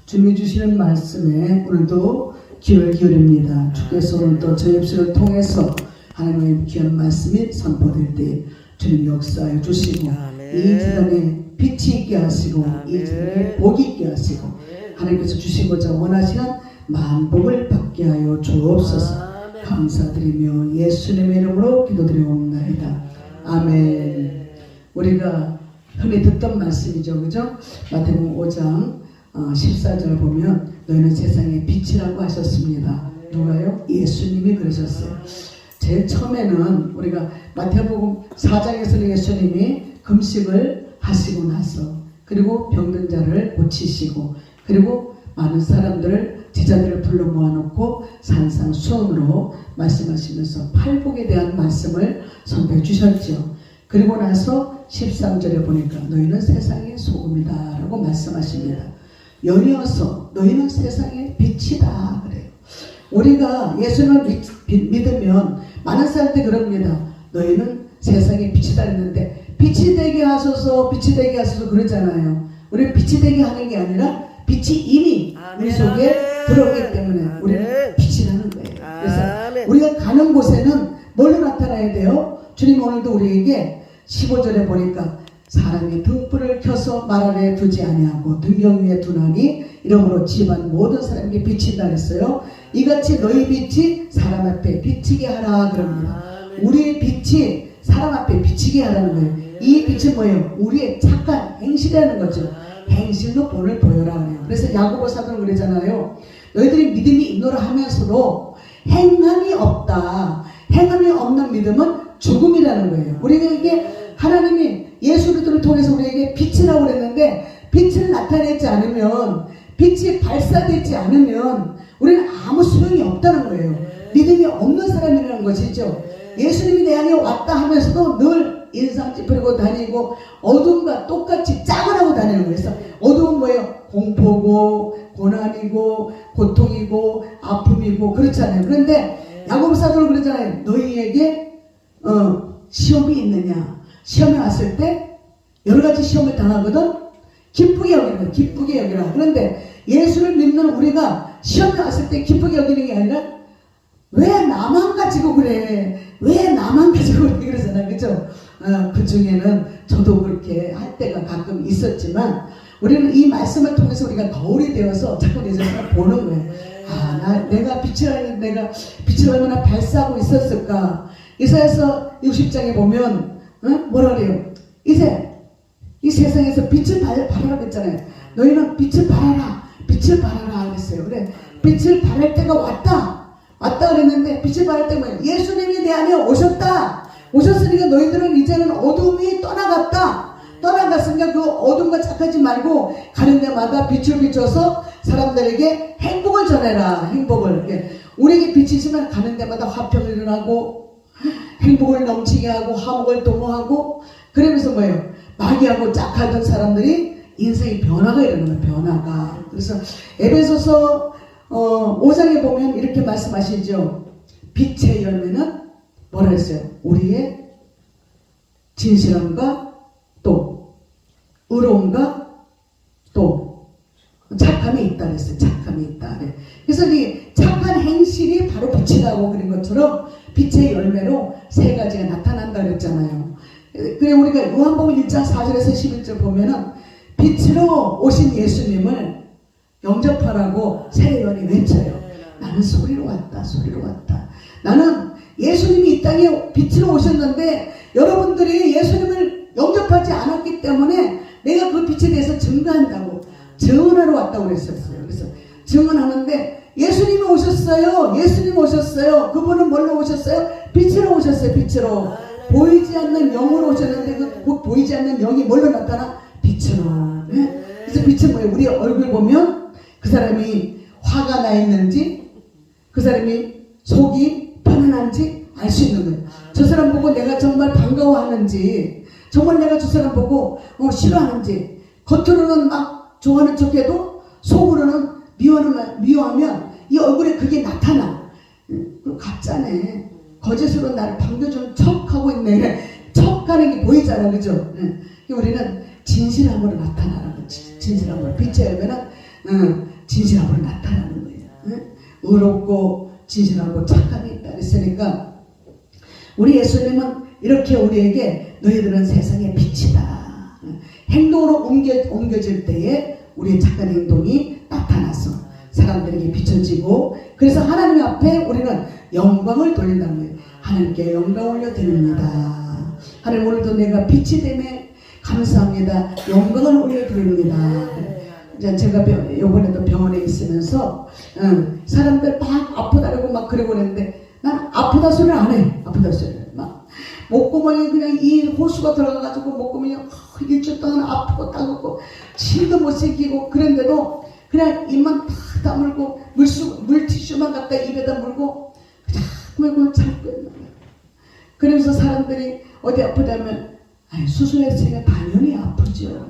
주님이 주시는 말씀에 오늘도 귀를 기울입니다. 주께서 오늘도 저희 입술을 통해서 하나님의 귀한 말씀이 선포될 때 주님 역사해 주시고 이 기간에 빛이 있게 하시고 이 기간에 복이 있게 하시고 하나님께서 주시고자 원하시는 만복을 받게 하여 주옵소서. 감사드리며 예수님의 이름으로 기도드리옵나이다. 아멘. 우리가 흔히 듣던 말씀이죠, 그죠? 마태복음 5장 14절 보면 너희는 세상의 빛이라고 하셨습니다. 누가요? 예수님이 그러셨어요. 제일 처음에는 우리가 마태복음 4장에서는 예수님이 금식을 하시고 나서 그리고 병든 자를 고치시고 그리고 많은 사람들을 제자들을 불러 모아놓고 산상수훈으로 말씀하시면서 팔복에 대한 말씀을 선포해 주셨죠. 그리고 나서 13절에 보니까 너희는 세상의 소금이다 라고 말씀하십니다. 연이어서 너희는 세상의 빛이다 그래요. 우리가 예수님을 믿으면 많은 사람들이 그럽니다. 너희는 세상의 빛이다 했는데 빛이 되게 하소서 빛이 되게 하소서 그러잖아요. 우리는 빛이 되게 하는 게 아니라 빛이 이미 우리 속에 들어오기 때문에 우리는 빛이라는 거예요. 그래서 우리가 가는 곳에는 뭘로 나타나야 돼요? 주님 오늘도 우리에게 15절에 보니까 사람이 등불을 켜서 말 아래 두지 아니하고 등경 위에 두나니 이러므로 집안 모든 사람에게 비친다 했어요. 이같이 너희 빛이 사람 앞에 비치게 하라 그럽니다. 우리의 빛이 사람 앞에 비치게 하라는 거예요. 이 빛은 뭐예요? 우리의 착한 행실이라는 거죠. 행실로 본을 보여라 그래요. 그래서 야고보 사도는 그러잖아요. 너희들이 믿음이 있노라 하면서도 행함이 없다. 행함이 없는 믿음은 죽음이라는 거예요. 우리가 이게 하나님이 예수 그리스도를 통해서 우리에게 빛이라고 그랬는데 빛을 나타내지 않으면 빛이 발사되지 않으면 우리는 아무 소용이 없다는 거예요. 믿음이 없는 사람이라는 것이죠. 예수님이 내 안에 왔다 하면서도 늘 인상 찌푸리고 다니고 어둠과 똑같이 짝을 하고 다니는 거예요. 그래서 어둠은 뭐예요? 공포고 고난이고 고통이고 아픔이고 그렇잖아요. 그런데 야고보 사도는 그러잖아요. 너희에게 시험이 있느냐? 시험에 왔을 때 여러 가지 시험을 당하거든. 기쁘게 여기라. 기쁘게 여기라. 그런데 예수를 믿는 우리가 시험에 왔을 때 기쁘게 여기는 게 아니라 왜 나만 가지고 그래? 왜 나만 가지고 그래? 그러잖아요. 그죠? 그 중에는 저도 그렇게 할 때가 가끔 있었지만 우리는 이 말씀을 통해서 우리가 거울이 되어서 자꾸 내 자신을 보는 거예요. 내가 빛을 얼마나 발사하고 있었을까? 이사야서 60장에 보면 뭐라 그래요? 이제 이 세상에서 빛을 발하라고 했잖아요. 너희는 빛을 발하라. 빛을 발하라 그랬어요. 그래 빛을 발할 때가 왔다 그랬는데 빛을 발할 때 뭐예요? 예수님이 내 안에 오셨으니까 너희들은 이제는 어둠이 떠나갔으니까 그 어둠과 착하지 말고 가는 데마다 빛을 비춰서 사람들에게 행복을 전해라. 행복을. 우리에게 빛이 있으면 가는 데마다 화평이 일어나고 행복을 넘치게 하고 화목을 도모하고 그러면서 뭐예요? 마귀하고 짝하던 사람들이 인생의 변화가 일어나는 거예요. 변화가. 그래서 에베소서 5장에 보면 이렇게 말씀하시죠. 빛의 열매는 뭐라 했어요? 우리의 진실함과 또 의로움과 또 착함이 있다 그랬어요. 착함이 있다. 그래서 이 착한 행실이 바로 빛이라고 그린 것처럼 빛의 열매로 세 가지가 나타난다 그랬잖아요. 그래 우리가 요한복음 1장 4절에서 11절 보면은 빛으로 오신 예수님을 영접하라고 세례요한이 외쳐요. 나는 소리로 왔다. 나는 예수님이 이 땅에 빛으로 오셨는데 여러분들이 예수님을 영접하지 않았기 때문에 내가 그 빛에 대해서 증거한다고 증언하러 왔다고 그랬었어요. 그래서 증언하는데 예수님이 오셨어요. 그분은 뭘로 오셨어요? 빛으로 오셨어요. 빛으로. 보이지 않는 영으로 오셨는데 그 보이지 않는 영이 뭘로 나타나? 빛으로. 네? 그래서 빛은 뭐예요? 우리 얼굴 보면 그 사람이 화가 나 있는지 그 사람이 속이 편안한지 알 수 있는 거예요. 저 사람 보고 내가 정말 반가워하는지 정말 내가 저 사람 보고 싫어하는지 겉으로는 막 좋아하는 척해도 속으로는 미워하면 이 얼굴에 그게 나타나. 가짜네. 거짓으로 나를 반겨주는 척하고 있네. 척하는 게 보이잖아. 그죠? 우리는 진실함으로 나타나는 거지. 진실함으로. 빛의 열매는 진실함으로 나타나는 거예요. 의롭고 진실하고 착함이 있다 그랬으니까 우리 예수님은 이렇게 우리에게 너희들은 세상의 빛이다. 행동으로 옮겨질 때에 우리의 착한 행동이 나타나서 사람들에게 비춰지고 그래서 하나님 앞에 우리는 영광을 돌린다는 거예요. 하나님께 영광 올려드립니다. 하나님 오늘도 내가 빛이 되매 감사합니다. 영광을 올려드립니다. 제가 요번에도 병원에 있으면서 사람들 막 아프다고 막 그러고 그랬는데 난 아프다 소리를 안 해. 아프다 소리를 막 목구멍에 그냥 이 호수가 들어가가지고 목구멍이 일주일 동안 아프고 따갑고 침도 못 새기고 그랬는데도 그냥 입만 탁 다물고 물티슈만 갖다 입에다 물고 그걸 참고 있는 거예요. 그러면서 사람들이 어디 아프다면 수술했으니까 당연히 아프죠.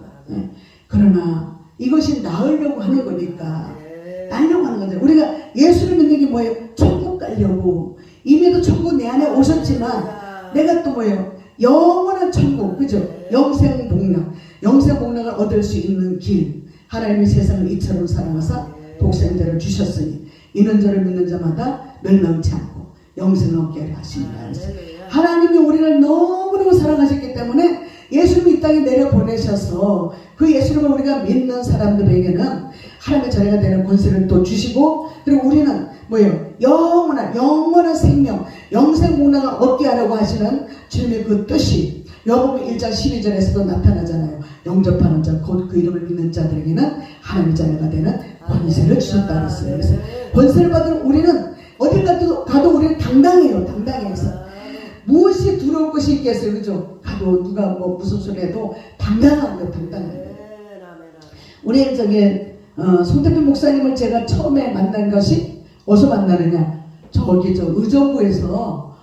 그러나 이것이 나으려고 하는 거니까 나으려고 하는 거죠. 우리가 예수를 믿는 게 뭐예요? 천국 가려고. 이미도 천국 내 안에 오셨지만 내가 또 뭐예요? 영원한 천국, 그죠? 영생복락. 영생복락을 얻을 수 있는 길. 하나님이 세상을 이처럼 사랑하사 독생자를 주셨으니 이는 저를 믿는 자마다 멸망치 않고 영생을 얻게 하려 하십니다. 하나님이 우리를 너무너무 사랑하셨기 때문에 예수님이 이 땅에 내려보내셔서 그 예수님을 우리가 믿는 사람들에게는 하나님의 자녀가 되는 권세를 또 주시고 그리고 우리는 뭐예요? 영원한 생명, 영생복락을 얻게 하려고 하시는 주님의 그 뜻이 요한복음 1장 12절에서도 나타나잖아요. 영접하는 자, 곧 그 이름을 믿는 자들에게는 하나님의 자녀가 되는 권세를 주셨다 그랬어요. 그래서 권세를 받은 우리는 어딜 가도 우리는 당당해요. 당당해서 무엇이 두려울 것이 있겠어요. 그죠? 가도 누가 뭐 무슨 소리 해도 당당한 거예요. 당당한 거예요. 우리 송태표 목사님을 제가 처음에 만난 것이 어디서 만나느냐? 저기 의정부에서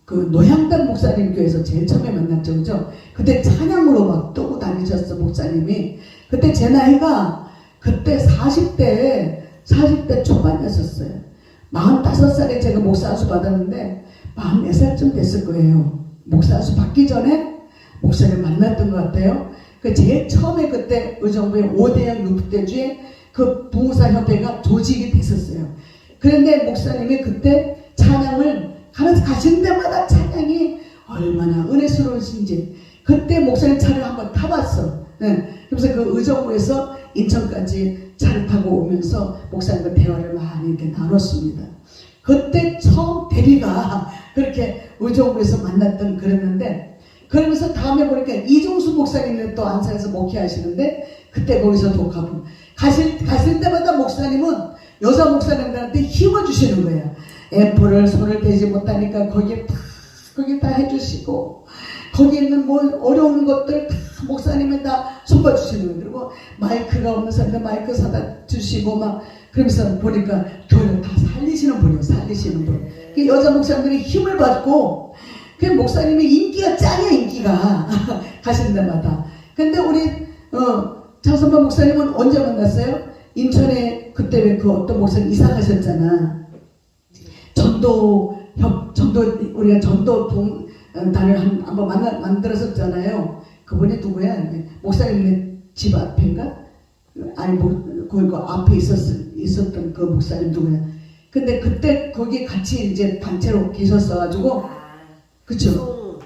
그 노향단 목사님 교회에서 제일 처음에 만났죠. 그죠? 그때 찬양으로 막 뜨고 다니셨어 목사님이. 그때 제 나이가 그때 40대 초반이었어요. 45살에 제가 목사 안수 받았는데 44살쯤 됐을 거예요. 목사 안수 받기 전에 목사님 만났던 것 같아요. 그 제일 처음에 그때 의정부의 5대형 룩대주에 그 부흥사협회가 조직이 됐었어요. 그런데 목사님이 그때 찬양을 가신 데마다 찬양이 얼마나 은혜스러우신지 그때 목사님 차를 한번 타봤어. 그래서 그 의정부에서 인천까지 차를 타고 오면서 목사님과 대화를 많이 이렇게 나눴습니다. 그때 처음 대리가 그렇게 의정부에서 만났던 그랬는데 그러면서 다음에 보니까 이종수 목사님은 또 안산에서 목회하시는데 그때 거기서 독하고 가실 때마다 목사님은 여자 목사님들한테 힘을 주시는 거예요. 앰프를 손을 대지 못하니까 거기 다 해주시고 거기 있는 뭐 어려운 것들 다 목사님이 다 손봐주시는 거예요. 그리고 마이크가 없는 사람들 마이크 사다 주시고 막 그러면서 보니까 교회를 다 살리시는 분이에요. 살리시는 분. 그 여자 목사님들이 힘을 받고 그 목사님의 인기가 짱이야. 인기가 가시는 데마다. 근데 우리 장선바 목사님은 언제 만났어요? 인천에 그때 왜 그 어떤 목사님 이사 가셨잖아. 우리가 전도단을 한번 만들었었잖아요. 그분이 누구야? 목사님네 집 앞인가? 아니 거기 그 앞에 있었던 그 목사님 누구야? 근데 그때 거기 같이 이제 단체로 계셨어가지고 그쵸?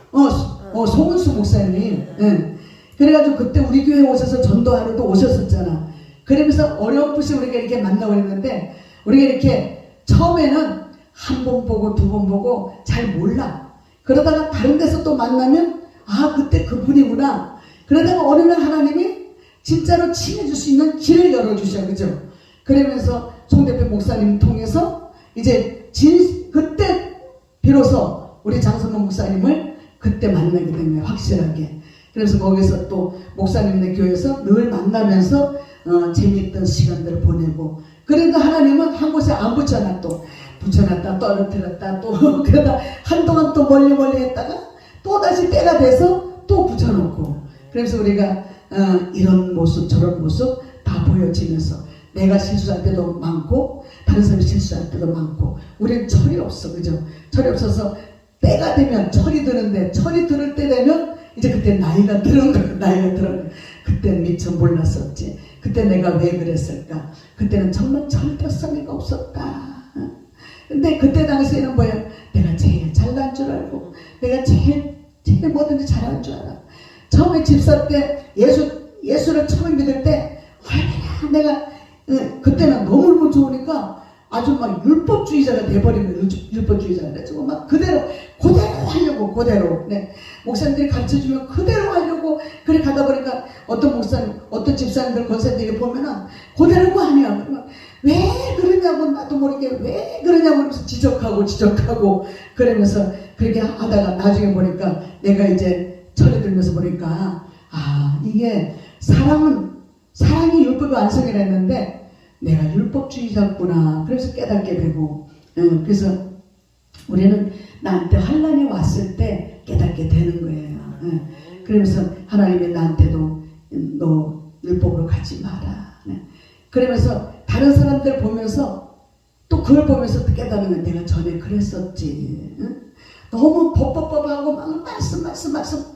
송은수 목사님. 네. 그래가지고 그때 우리 교회 오셔서 전도하러도 오셨었잖아. 그러면서 어렴풋이 우리가 이렇게 만나고 있는데 우리가 이렇게 처음에는 한 번 보고 두 번 보고 잘 몰라. 그러다가 다른 데서 또 만나면 그때 그분이구나. 그러다가 어느 날 하나님이 진짜로 친해질 수 있는 길을 열어주셔. 그죠? 그러면서 송대표 목사님 통해서 이제 그때 비로소 우리 장선모 목사님을 그때 만나게 된 거예요. 확실하게. 그래서 거기서 또 목사님네 교회에서 늘 만나면서 재미있던 시간들을 보내고 그러니까 하나님은 한 곳에 안 붙여놨다 떨어뜨렸다 또 그러다 한동안 또 멀리 했다가 또 다시 때가 돼서 또 붙여놓고 그래서 우리가 이런 모습 저런 모습 다 보여지면서 내가 실수할 때도 많고 다른 사람이 실수할 때도 많고 우리는 철이 없어. 그죠? 철이 없어서 때가 되면 철이 드는데 철이 들을 때 되면 이제 그때 나이가 들은 거예요. 그때는 미처 몰랐었지. 그때 내가 왜 그랬을까? 그때는 정말 절대성의가 없었다. 근데 그때 당시에는 뭐야? 내가 제일 잘난 줄 알고 내가 제일 뭐든지 잘할 줄 알아. 처음에 집사 때 예수를 처음 믿을 때 얼마나 내가 그때는 너무너무 좋으니까 아주 막 율법주의자가 돼버리면 율법주의자가 돼가지고 막 그대로 하려고 그대로 목사님들이 가르쳐주면 그대로 하려고 그래 가다 보니까 어떤 집사님들 권사님들이 보면은 그대로 하냐 왜 그러냐고 나도 모르게 왜 그러냐고 하면서 지적하고 그러면서 그렇게 하다가 나중에 보니까 내가 이제 철이 들면서 보니까 이게 사랑이 율법의 완성이라 했는데 내가 율법주의자구나. 그래서 깨닫게 되고 그래서 우리는 나한테 환난이 왔을 때 깨닫게 되는 거예요. 그러면서 하나님이 나한테도 너 율법으로 가지 마라. 그러면서 다른 사람들 보면서 또 그걸 보면서 깨닫는 내가 전에 그랬었지. 너무 법하고 막 말씀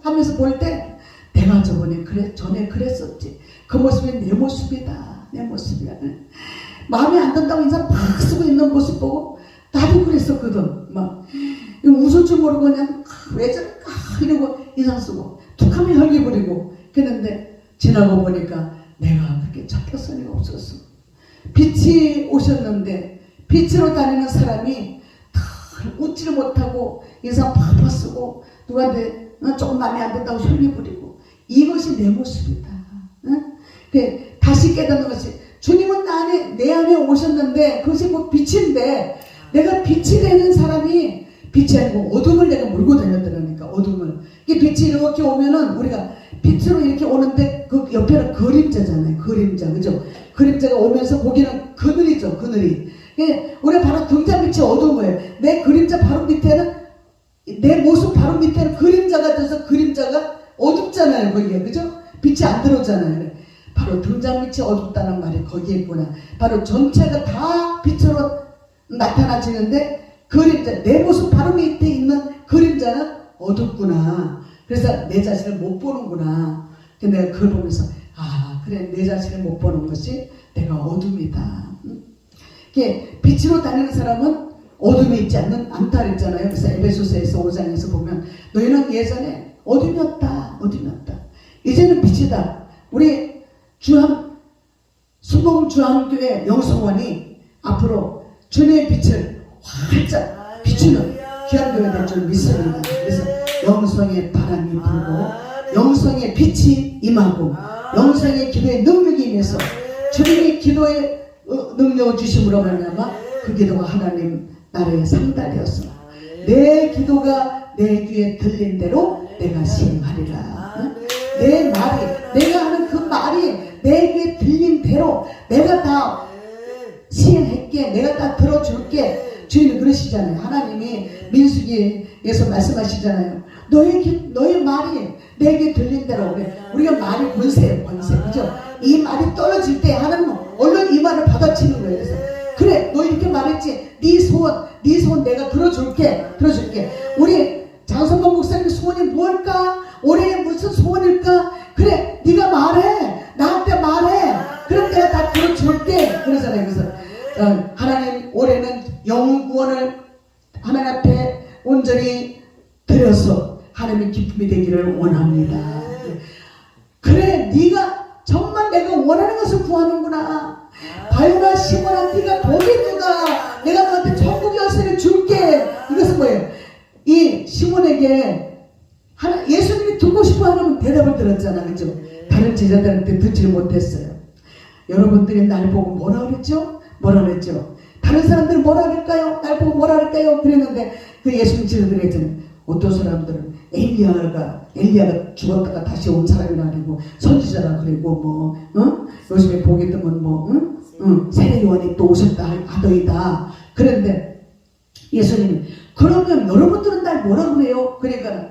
하면서 볼 때 내가 전에 그랬었지. 그 모습이 내 모습이다. 내 모습이야. 마음에 안 든다고 인상 팍 쓰고 있는 모습 보고 나도 그랬었거든. 막 웃을 줄 모르고 그냥 왜 저럴까 이러고 인상 쓰고 툭하면 혈기 부리고 그랬는데 지나고 보니까 내가 그렇게 착각성이 없었어. 빛이 오셨는데 빛으로 다니는 사람이 다 웃지를 못하고 인상 팍팍 쓰고 누구한테 조금 마음에 안 든다고 혈기 부리고 이것이 내 모습이다. 다시 깨닫는 것이 주님은 내 안에 오셨는데 그것이 뭐 빛인데 내가 빛이 되는 사람이 빛이 아니고 어둠을 내가 몰고 다녔더라니까. 어둠을 이게 빛이 이렇게 오면은 우리가 빛으로 이렇게 오는데 그 옆에는 그림자잖아요. 그림자 그죠? 그림자가 오면서 거기는 그늘이죠. 그늘이 우리가 바로 등잔빛이 어두운 거예요. 내 그림자 바로 밑에는 내 모습 바로 밑에는 그림자가 돼서 그림자가 어둡잖아요. 거기에 그죠? 빛이 안 들어오잖아요. 바로 등잔빛이 어둡다는 말이 거기에 있구나. 바로 전체가 다 빛으로 나타나지는데 그림자 내 모습 바로 밑에 있는 그림자는 어둡구나. 그래서 내 자신을 못 보는구나. 근데 내가 그걸 보면서 그래 내 자신을 못 보는 것이 내가 어둠이다. 이게 빛으로 다니는 사람은 어둠이 있지 않다 그랬잖아요. 그래서 에베소서에서 5장에서 보면 너희는 예전에 어둠이었다. 이제는 빛이다. 우리 수봉 주한교회 영성원이 앞으로 주님의 빛을 활짝 비추는 귀한 교회 될 줄 믿습니다. 그래서 영성의 바람이 불고 영성의 빛이 임하고 영성의 기도의 능력이 임해서 주님의 기도의 능력을 주심으로 말미암아 그 기도가 하나님 나라의 상달되어서 내 기도가 내 귀에 들린 대로 내가 시행하리라. 내 말이 내가 하는 그 말이 내 귀에 들린 대로 내가 다 시행할게. 내가 다 들어줄게. 주님은 그러시잖아요. 하나님이 민수기에서 말씀하시잖아요. 너의 말이 내게 들린 대로. 우리가 말이 권세예요. 권세. 그죠? 이 말이 떨어질 때 하나님은 얼른 이 말을 받아치는 거예요. 그래서 그래 너 이렇게 말했지. 네 소원 내가 들어줄게. 우리 장성범 목사님 소원이 뭘까? 올해 무슨 소원일까? 그래 네가 말해. 나한테 말해. 그럼 내가 다 들어줄게. 그러잖아요. 그래서 하나님 올해는 영혼 구원을 하나님 앞에 온전히 드려서 하나님의 기쁨이 되기를 원합니다. 그래 네가 정말 내가 원하는 것을 구하는구나. 바요나 시몬아 네가 복이 누가 내가 너한테 천국 열쇠를 줄게. 이것은 뭐예요? 이 시몬에게 예수님이 듣고 싶어 하는 대답을 들었잖아. 그죠? 다른 제자들한테 듣지 못했어요. 여러분들이 날 보고 뭐라 그랬죠? 다른 사람들은 뭐라 그럴까요? 날 보고 뭐라 그럴까요? 그랬는데 그 예수님 제자들이 했잖아요. 어떤 사람들은 엘리야가 죽었다가 다시 온 사람이라 그리고 선지자라 그리고 요즘에 보게 되면 세례 요한이 또 오셨다 하더이다. 그런데 예수님이 그러면 여러분들은 날 뭐라 그래요? 그러니까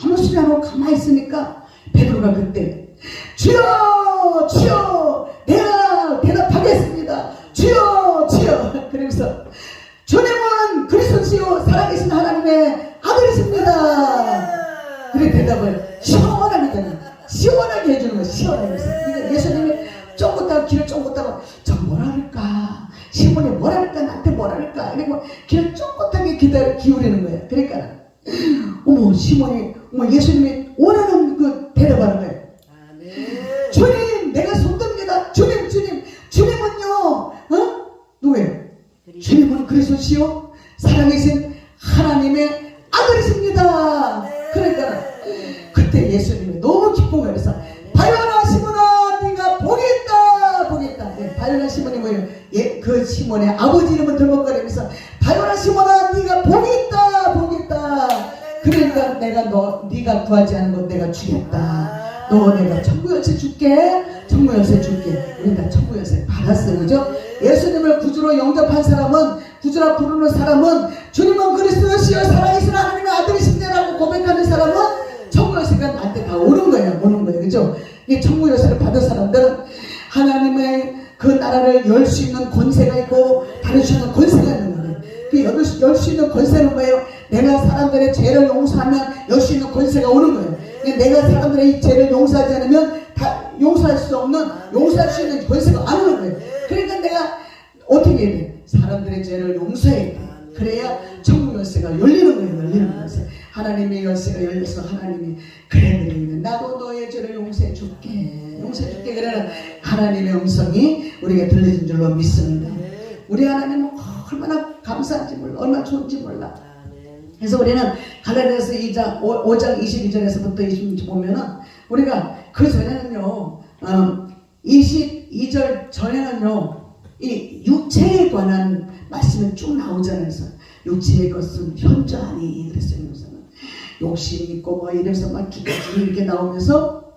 아무 소리 안 하고 가만히 있으니까 베드로가 그때 주여 내가 대답하겠습니다. 주여 그러면서 주님은 그리스도시요 살아계신 하나님의 아들이십니다. 그래 대답을 시원하게 해주는 거예요. 뭐라 그럴까? 시몬이 뭐라 그럴까? 나한테 뭐라 그럴까? 이러고 귀를 쫑긋하게 기울이는 거예요. 그러니까 어머 시몬이 예수님이 원하는 그 대답하는 거예요. 주님 내가 손듭니다. 주님은요 누구예요? 주님은 그리스도시요 살아계신 하나님의 아들이십니다. 그러니까 그때 예수님이 너무 기쁜 거예요. 그래서 바요나 시몬아 네가 복이 있다. 바요나 시몬이 뭐예요? 그 시몬의 아버지 이름을 들먹거리면서 바요나 시몬아 네가 복이 있다. 그러니까 내가 네가 구하지 않은 것 내가 주겠다. 너 내가 천국 열쇠 줄게. 우리 다 천국 열쇠 받았어요. 그죠? 예수님을 구주로 영접한 사람은, 구주라 부르는 사람은, 주님은 그리스도시여 살아계신 하나님의 아들이신데라고 고백하는 사람은 천국 열쇠가 나한테 다 오는 거예요. 그죠? 이 천국 열쇠를 받은 사람들은 하나님의 그 나라를 열 수 있는 권세가 있고 다룰 수 있는 권세가 있는 거예요. 그 열 수 있는 권세는 뭐예요? 내가 사람들의 죄를 용서하면 열 수 있는 권세가 오는 거예요. 내가 사람들의 죄를 용서하지 않으면 다 용서할 수 있는 권세가 안 오는 거예요. 그러니까 내가 어떻게 해야 돼? 사람들의 죄를 용서해야 돼. 그래야 천국 열쇠가 열리는 거예요. 하나님의 열쇠가 열려서 하나님이 그래 나도 너의 죄를 용서해 줄게. 그러는 하나님의 음성이 우리가 들려진 줄로 믿습니다. 우리 하나님은 얼마나 감사한지 몰라. 얼마나 좋은지 몰라. 그래서 우리는 갈라디아서 5장 22절에서부터 26절 보면은 우리가 그 전에는요 22절 전에는요 이 육체에 관한 말씀이 쭉 나오잖아요. 그래서 육체의 것은 현저하니 그랬어요. 그래서는 욕심 있고 뭐 이래서 막 쭉쭉 이렇게 나오면서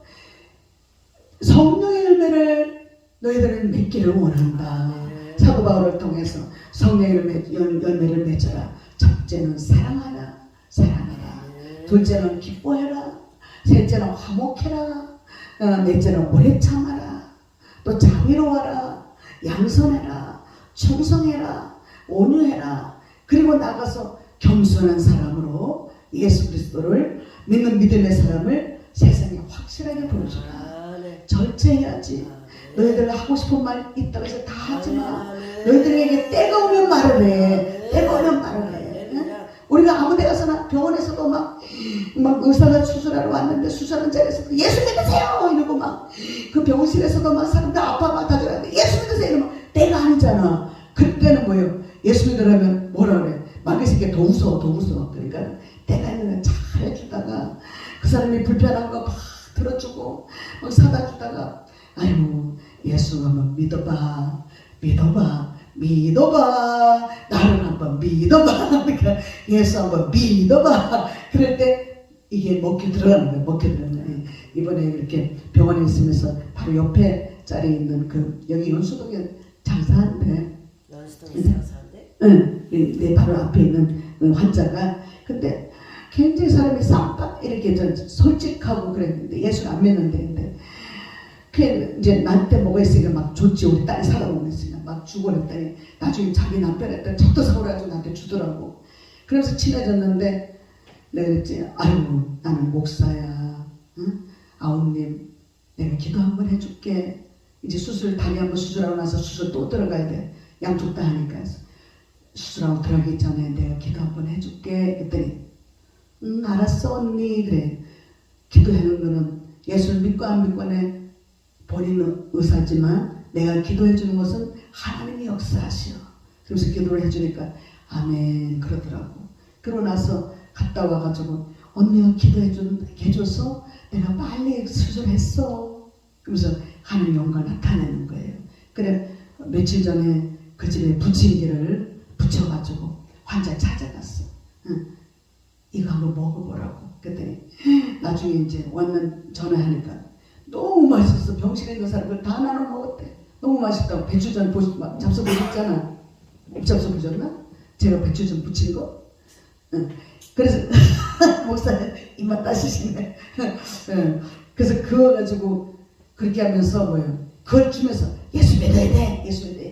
성령의 열매를 너희들은 맺기를 원한다. 사도 바울을 통해서 성령의 열매를 맺어라. 첫째는 사랑하라. 둘째는 기뻐해라. 셋째는 화목해라. 넷째는 오래 참아라. 또 자비로워라. 양선해라. 충성해라. 온유해라. 그리고 나가서 겸손한 사람으로 예수 그리스도를 믿는 믿음의 사람을 세상에 확실하게 보여주라. 절제해야지. 너희들 하고 싶은 말 있다고 해서 다 하지마. 너희들에게 때가 오면 말을 해. 우리가 아무 데 가서나 병원에서도 막 의사가 수술하러 왔는데 수술하는 자리에서 예수 믿으세요 이러고 막 그 병실에서도 막 사람들 아파가 다 들었는데 예수 믿으세요 이러면 때가 아니잖아. 그때는 뭐예요? 예수 믿으라면 뭐라 그래? 마귀새끼 더 웃어. 그러니까 때가 있는 거 잘 해주다가 그 사람이 불편한 거 막 들어주고 막 사다 주다가 아이고 예수 한번 믿어봐. 나를 한번 믿어봐. 그러니까 예수 한번 믿어봐. 그럴 때 이게 먹혀 들어가는 거예요. 이번에 이렇게 병원에 있으면서 바로 옆에 자리에 있는 그 여기 연수동에 장사한대. 응. 내 바로 앞에 있는 환자가 근데 굉장히 사람이 쌈박 이렇게 좀 솔직하고 그랬는데 예수를 안 믿는데 그 이제 나한테 뭐가 있으니까 막 줬지. 우리 딸이 살아오고 있으니까 막 주고 그랬더니 나중에 자기 남편한테 척도 사오라고 나한테 주더라고. 그래서 친해졌는데 내가 그랬지. 아이고 나는 목사야. 응? 아우님 내가 기도 한번 해줄게. 이제 다리 한번 수술하고 나서 수술 또 들어가야 돼. 양쪽 다 하니까. 수술하고 들어가기 전에 내가 기도 한번 해줄게. 그랬더니 알았어 언니. 그래. 기도하는 거는 예수를 믿고 안 믿고 내 본인은 의사지만 내가 기도해 주는 것은 하나님이 역사하시오. 그래서 기도를 해주니까 아멘 그러더라고. 그러고 나서 갔다 와가지고 언니가 기도해 줘서 내가 빨리 수술했어. 그러면서 하나님 영광 나타내는 거예요. 그래 며칠 전에 그 집에 부침개를 부쳐가지고 환자 찾아갔어. 응. 이거 한번 먹어보라고. 그랬더니 나중에 이제 왔는 전화하니까 너무 맛있어. 병실에 있는 사람들 다 나눠 먹었대. 너무 맛있다고. 배추전 잡숴 보셨잖아. 못 잡숴 보셨나? 제가 배추전 부친 거. 응. 그래서 목사님 입맛 따시시네. 응. 그래서 그거 가지고 그렇게 하면서 뭐예요? 그걸 주면서 예수 믿어야 돼.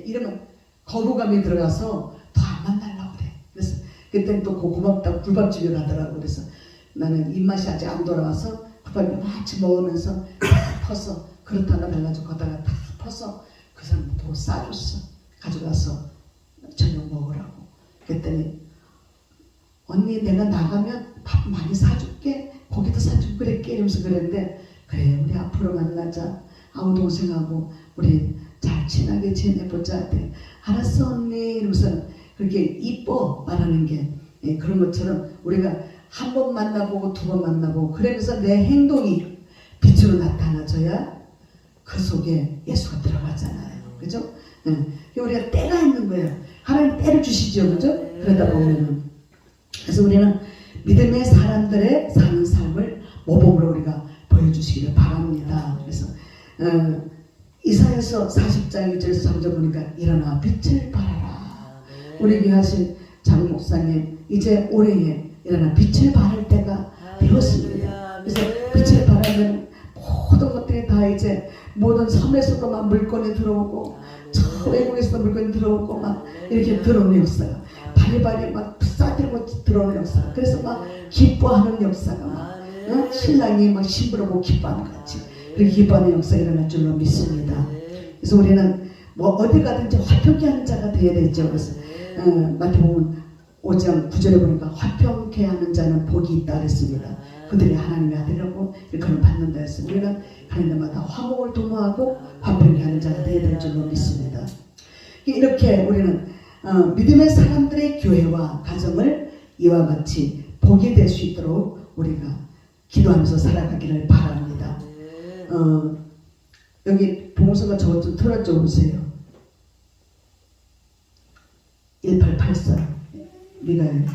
이러면 거부감이 들어가서 더 안 만나려고 그래. 그래서 그때는 또 고맙다고 굴밥집에 가더라고. 그래서 나는 입맛이 아직 안 돌아와서 굴밥을 같이 먹으면서 다 퍼서 그릇 하나 달라주고 거다가 다 퍼서 그 사람 도 싸줬어. 가져가서 저녁 먹으라고. 그랬더니 언니 내가 나가면 밥 많이 사줄게. 고기도 사주고 그랬게. 이러면서 그랬는데 그래 우리 앞으로 만나자. 아우 동생하고 우리 잘 친하게 지내보자. 알았어 언니. 이러면서 그렇게 이뻐 말하는 게 그런 것처럼 우리가 한 번 만나보고 두 번 만나보고 그러면서 내 행동이 빛으로 나타나줘야 그 속에 예수가 들어가잖아요. 그죠? 우리가 때가 있는 거예요. 하나님 때를 주시죠. 그죠? 그러다 보면은 그래서 우리는 믿음의 사람들의 사는 삶을 모범으로 우리가 보여주시기를 바랍니다. 그래서 이사야서 40장 1절에서 3절 보니까 일어나 빛을 발하라. 우리 귀하신 장 목사님 이제 올해에 일어나 빛을 발할 때가 되었습니다. 그래서 빛을 발하면 모든 것들이 다 이제 모든 섬에서도 막 물건이 들어오고 저 외국에서도 물건이 들어오고 막 이렇게 들어오는 역사가 바리바리 막 싸들고 들어오는 역사가 그래서 막 기뻐하는 역사가 막 신랑이 막 신부라고 기뻐하는 같이 그렇게 기뻐하는 역사가 일어날 줄로 믿습니다. 그래서 우리는 뭐 어디 가든지 화평케 하는 자가 되어야 되죠. 그래서 마태복음 5장 9절에 보니까 화평케 하는 자는 복이 있다 그랬습니다. 그들이 하나님의 아들이라고 일컬음 받는다 해서 우리는 가는 데마다 화목을 도모하고 화평케 하는 자가 되어야 될 줄로 믿습니다. 이렇게 우리는 믿음의 사람들의 교회와 가정을 이와 같이 복이 될 수 있도록 우리가 기도하면서 살아가기를 바랍니다. 여기 봉서가 저것 좀 틀어줘 보세요. 1884 미가엘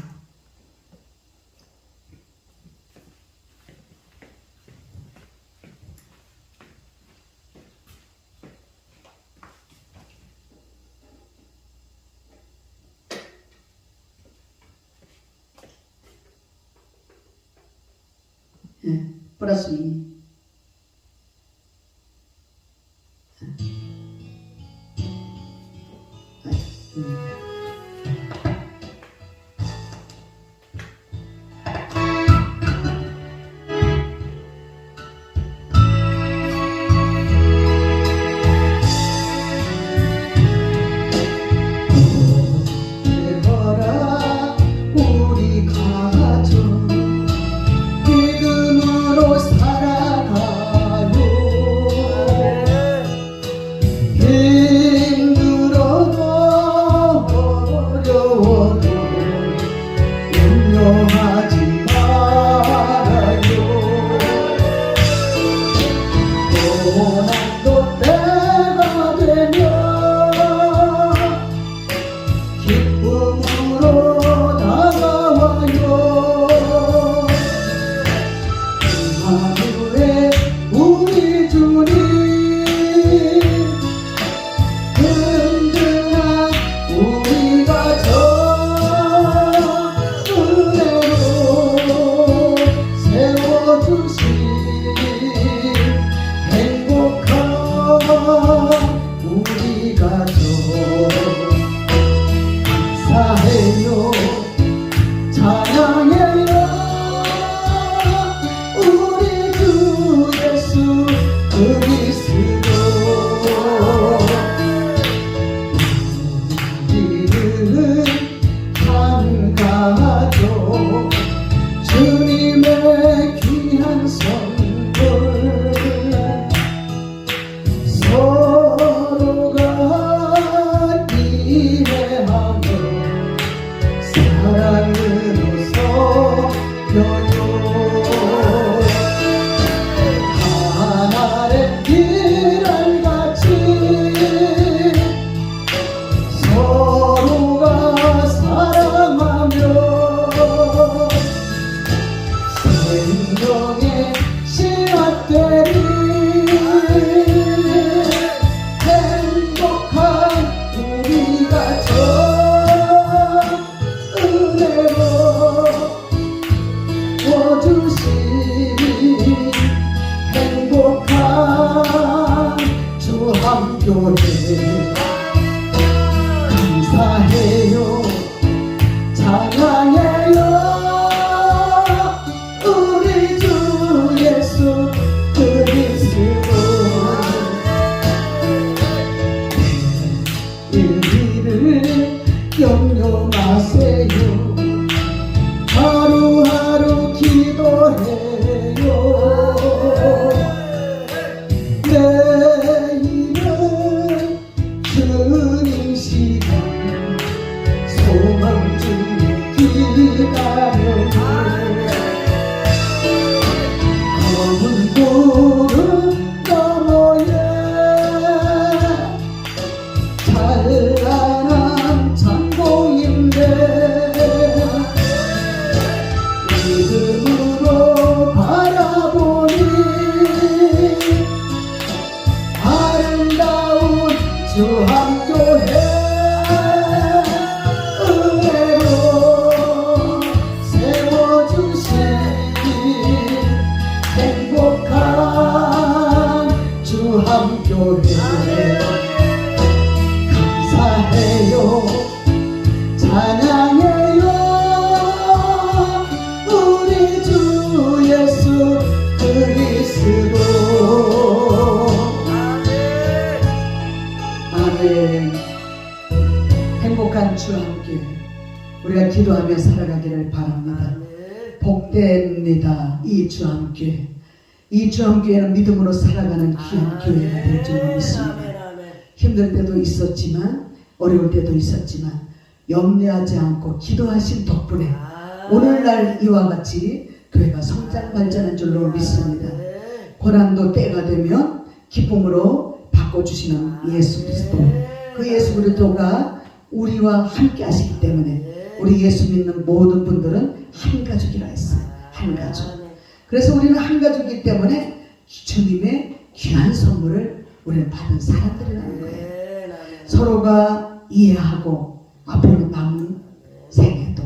플러스 2 우리 가정 믿음으로 살아가요. 힘들어도 일을 염려 마세요. 하루하루 기도해요. 내일은 주님 시간 소망 중에 기다려요. 검은 구름 너머에 찬란한 창공인데 믿음으로 바라보니 아름다운 주 함교회 은혜로 세워주신 행복한 주 함교회 감사해요. 찬양해요. 우리 주 예수 그리스도. 아멘. 행복한 주 함께 우리가 기도하며 살아가기를 바랍니다. 복됩니다. 이 주 함께, 이 주 함께는 믿음으로 살아가는 귀한 교회가 될 줄 믿습니다. 힘들 때도 있었지만 어려울 때도 있었지만 염려하지 않고 기도하신 덕분에 오늘날 이와 같이 교회가 성장 발전한 줄로 믿습니다. 고난도 때가 되면 기쁨으로 바꿔주시는 예수 그리스도, 그 예수 그리스도가 우리와 함께 하시기 때문에 우리 예수 믿는 모든 분들은 한 가족이라 했어요. 한 가족. 그래서 우리는 한 가족이기 때문에 주님의 귀한 선물을 우리는 받은 사람들이라는 거예요. 서로가 이해하고 앞으로 남은 생애도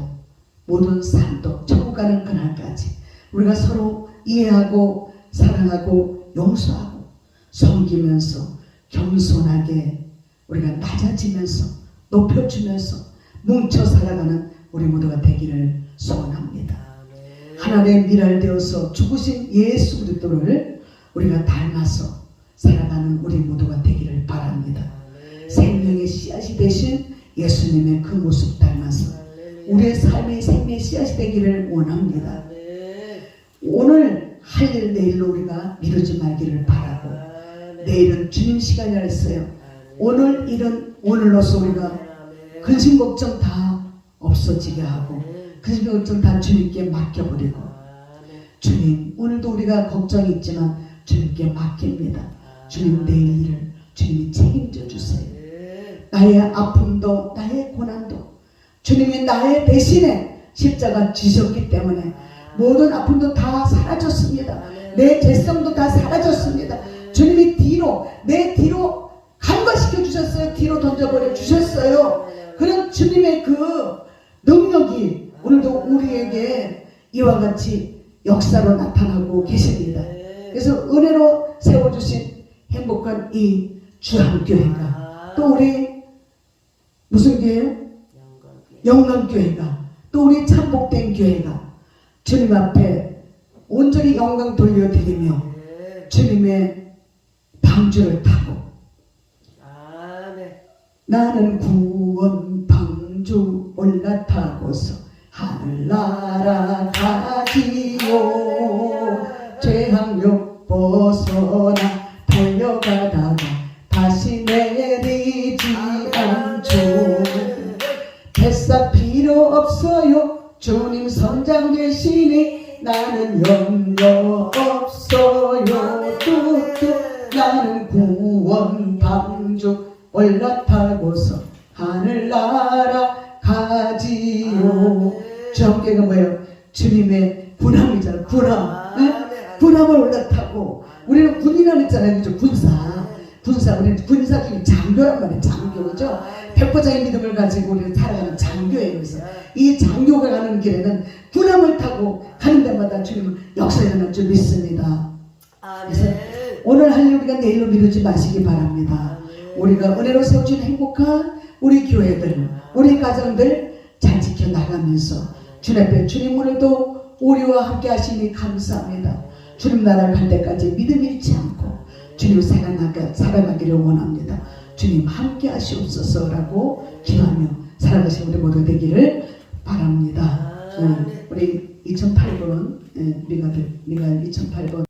모든 삶도 천국 가는 그날까지 우리가 서로 이해하고 사랑하고 용서하고 섬기면서 겸손하게 우리가 낮아지면서 높여주면서 뭉쳐 살아가는 우리 모두가 되기를 소원합니다. 하나님의 미랄되어서 죽으신 예수 그리스도를 우리가 닮아서 살아가는 우리 모두가 되기를 바랍니다. 생명의 씨앗이 되신 예수님의 그 모습 닮아서 우리의 삶의 생명의 씨앗이 되기를 원합니다. 오늘 할 일 내일로 우리가 미루지 말기를 바라고, 내일은 주님 시간이라 했어요. 오늘 일은 오늘로서 우리가 근심 걱정 다 없어지게 하고 근심 걱정 다 주님께 맡겨버리고, 주님 오늘도 우리가 걱정이 있지만 주님께 맡깁니다. 주님 내일 일을 주님이 책임져 주세요. 나의 아픔도 나의 고난도 주님이 나의 대신에 십자가 지셨기 때문에 모든 아픔도 다 사라졌습니다. 내 죄성도 다 사라졌습니다. 주님이 내 뒤로 간과시켜 주셨어요. 뒤로 던져버려 주셨어요. 그런 주님의 그 능력이 오늘도 우리에게 이와 같이 역사로 나타나고 계십니다. 그래서 은혜로 세워주신 행복한 이 주한교회가 또 우리 무슨 교회요? 영광교회가 또 우리 참복된 교회가 주님 앞에 온전히 영광 돌려드리며 주님의 방주를 타고 나는 구원 방주 올라타고서 하늘나라 가지요. 죄악욕 벗어나 달려가다가 다시 내리지 않죠. 뱃살 필요 없어요. 주님 선장 되시니 나는 염려 없어요. 뚝뚝 나는 구원 방주 올라타고서 하늘나라 가지요. 주함께가 뭐예요? 주님의 군함이잖아요. 군함. 네? 군함을 올라타고 우리는 군이라고 했잖아요. 그죠? 군사. 우리는 군사 중에 장교란 말이에요. 장교죠. 백보장의 믿음을 가지고 우리는 살아가는 장교예요. 그래서 이 장교가 가는 길에는 군함을 타고 가는 데마다 주님은 역사에 일어날 줄 믿습니다. 그래서 오늘 할 일 우리가 내일로 미루지 마시기 바랍니다. 우리가 은혜로 세워진 행복한 우리 교회들, 우리 가정들 잘 지켜나가면서 주님 앞에 주님 오늘도 우리와 함께 하시니 감사합니다. 주님 나라 갈 때까지 믿음 잃지 않고 주님 살아가기를 원합니다. 주님 함께 하시옵소서라고 기도하며 살아가신 우리 모두 되기를 바랍니다. 우리 2008번 미가엘 2008번